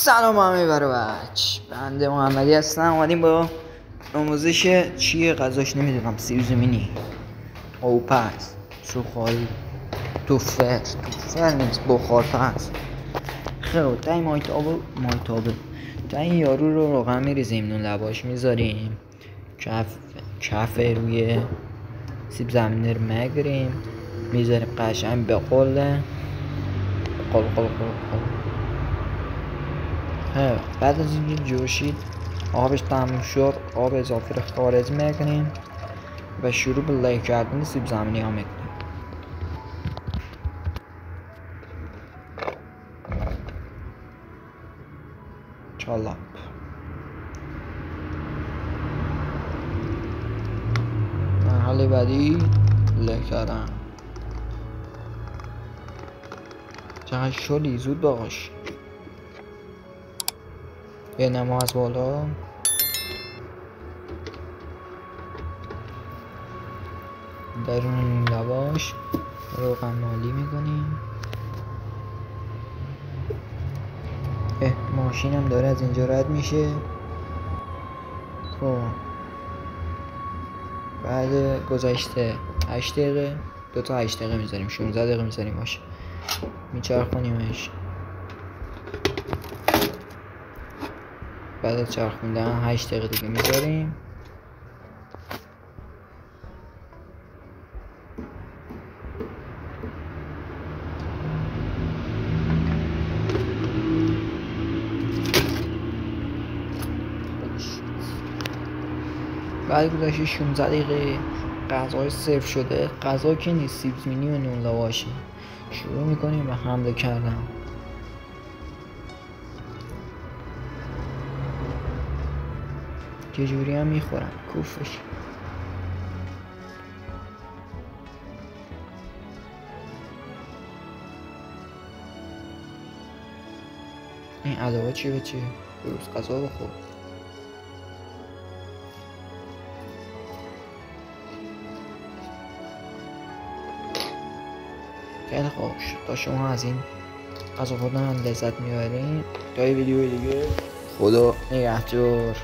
سلام همه بچه، بنده محمدی هستم. اومدیم با آموزش چیه غذاش نمیدونم، سیب زمینی، آوپز، سوخاری، توفر نیست، بخارپز. خب تا این مایتابه تا این یارو رو روغن میریزیم، نون لواش میذاریم، کف روی سیب زمینی رو میگیریم میذاریم قشنگ به قل بعد از اینکه جوشید آبش تموم شد، آب اضافه رو خارج میکنیم و شروع به لی کردن سیب زمینی ها میکنیم. چالاپ مرحله بعدی لی کردن. چقدر شدی، زود باش. یه نما از بالا درون لواش روغن مالی میکنیم. ماشینم داره از اینجا رد میشه. خب بعد گذشته 8 دقیقه 2 تا 8 دقیقه میذاریم، 16 دقیقه میذاریم باشه، میچرخونیمش. بعد از چرخوندن 8 دقیقه دیگه میذاریم. بعد گذشته 16 دقیقه غذای سرو شده. غذا که نیست، سیب زمینی و نون لواشه. شروع میکنیم به حمله کردن. چجوری هم میخورم کوفش. این ادوات چی به چیه؟ درست غذا بخور. خیلی خوب، تا شما از این غذا خوردن لذت میبرین. تا یه ویدیو دیگه، خدا نگهدار.